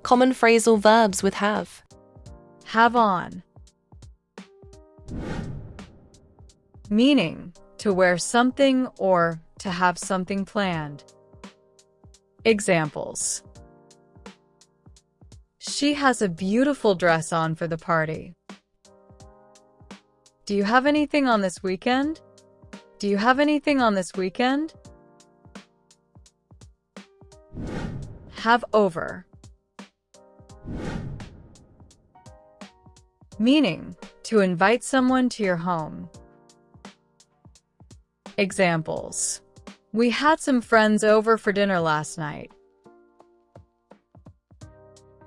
Common phrasal verbs with have. Have on. Meaning, to wear something or to have something planned. Examples. She has a beautiful dress on for the party. Do you have anything on this weekend? Do you have anything on this weekend? Have over. Meaning, to invite someone to your home. Examples. We had some friends over for dinner last night.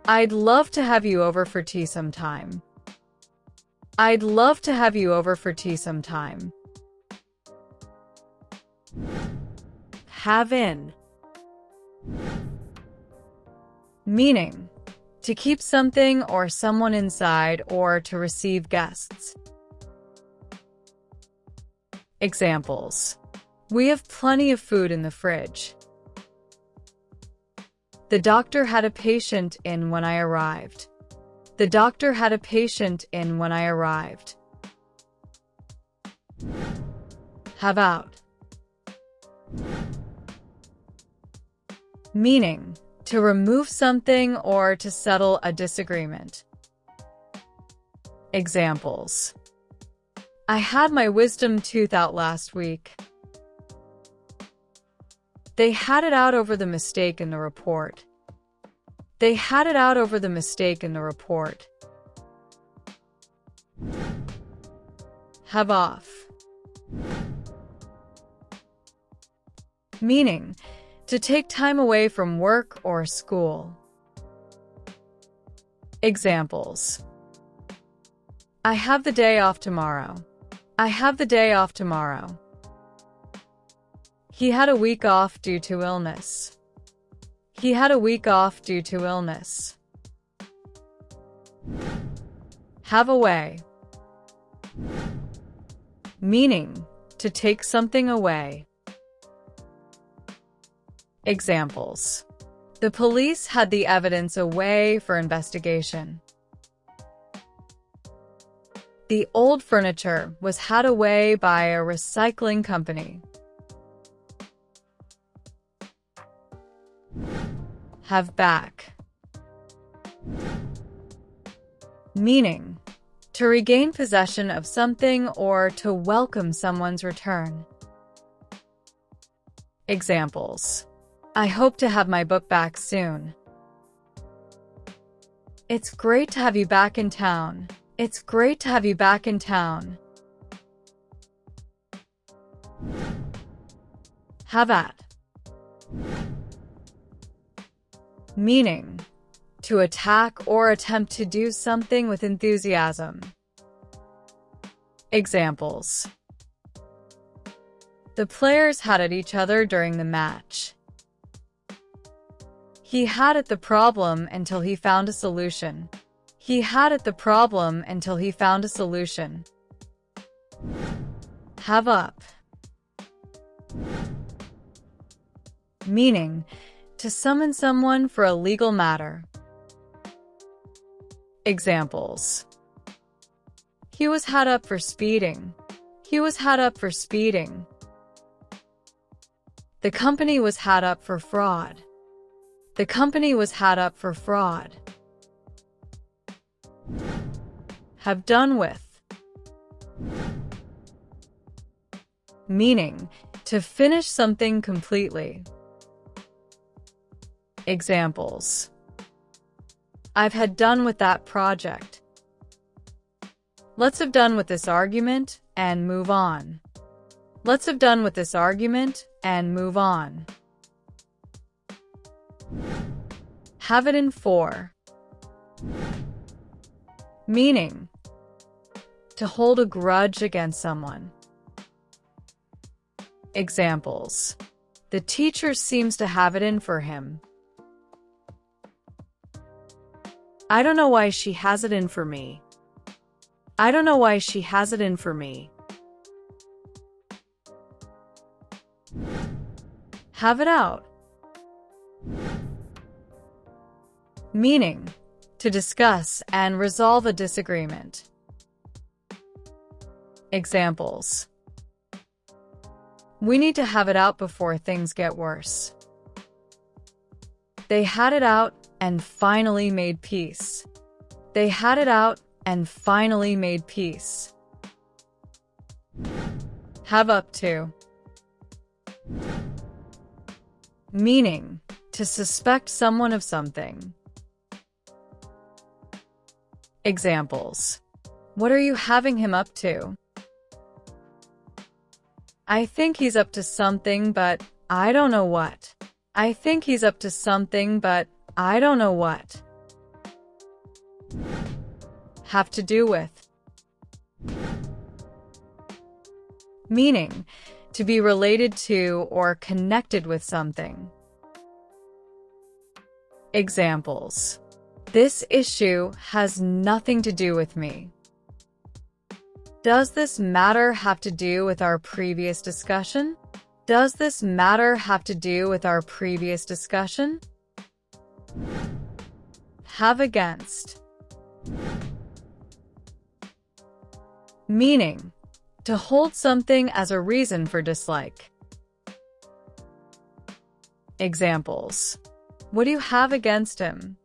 I'd love to have you over for tea sometime. I'd love to have you over for tea sometime. Have in. Meaning, to keep something or someone inside or to receive guests. Examples. We have plenty of food in the fridge. The doctor had a patient in when I arrived. The doctor had a patient in when I arrived. Have out. Meaning, to remove something or to settle a disagreement. Examples. I had my wisdom tooth out last week. They had it out over the mistake in the report. They had it out over the mistake in the report. Have off. Meaning, to take time away from work or school. Examples. I have the day off tomorrow. I have the day off tomorrow. He had a week off due to illness. He had a week off due to illness. Have away. Meaning, to take something away. Examples. The police had the evidence away for investigation. The old furniture was had away by a recycling company. Have back. Meaning, to regain possession of something or to welcome someone's return. Examples. I hope to have my book back soon. It's great to have you back in town. It's great to have you back in town. Have at. Meaning, to attack or attempt to do something with enthusiasm. Examples. The players had at each other during the match. He had at the problem until he found a solution. He had at the problem until he found a solution. Have up. Meaning, to summon someone for a legal matter. Examples. He was had up for speeding. He was had up for speeding. The company was had up for fraud. The company was had up for fraud. Have done with. Meaning, to finish something completely. Examples. I've had done with that project. Let's have done with this argument and move on. Let's have done with this argument and move on. Have it in for. Meaning, to hold a grudge against someone. Examples. The teacher seems to have it in for him. I don't know why she has it in for me. I don't know why she has it in for me. Have it out. Meaning, to discuss and resolve a disagreement. Examples: we need to have it out before things get worse. They had it out and finally made peace. They had it out and finally made peace. Have up to. Meaning, to suspect someone of something. Examples: what are you having him up to? I think he's up to something, but I don't know what. I think he's up to something, but I don't know what. Have to do with. Meaning, to be related to or connected with something. Examples: this issue has nothing to do with me. Does this matter have to do with our previous discussion? Does this matter have to do with our previous discussion? Have against. Meaning, to hold something as a reason for dislike. Examples: what do you have against him?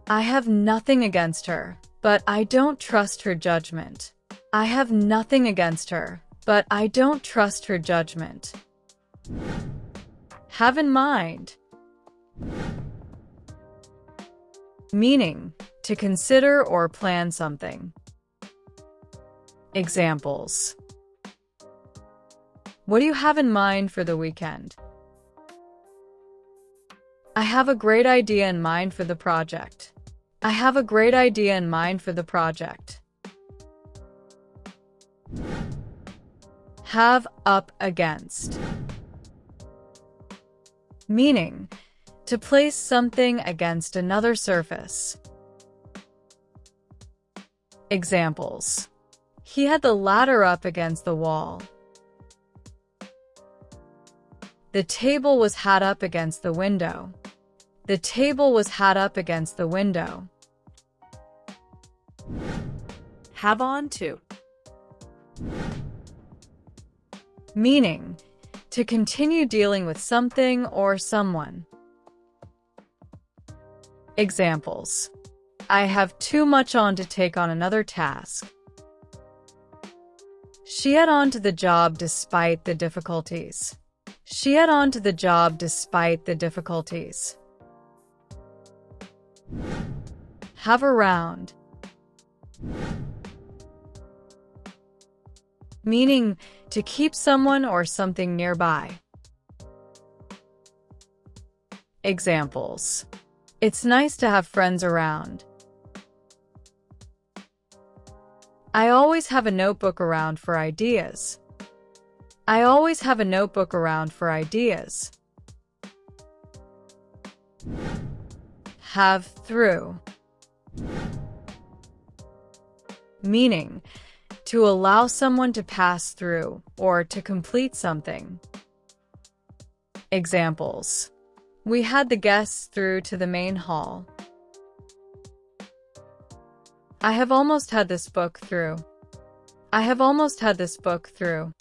I have nothing against her, but I don't trust her judgment. I have nothing against her, but I don't trust her judgment. Have in mind. Meaning, to consider or plan something. Examples: what do you have in mind for the weekend? I have a great idea in mind for the project. I have a great idea in mind for the project. Have up against. Meaning, to place something against another surface. Examples: he had the ladder up against the wall. The table was had up against the window. The table was had up against the window. Have on to. Meaning, to continue dealing with something or someone. Examples: I have too much on to take on another task. She had on to the job despite the difficulties. She had on to the job despite the difficulties. Have around. Meaning, to keep someone or something nearby. Examples: it's nice to have friends around. I always have a notebook around for ideas. I always have a notebook around for ideas. Have through. Meaning, to allow someone to pass through or to complete something. Examples: we had the guests through to the main hall. I have almost had this book through. I have almost had this book through.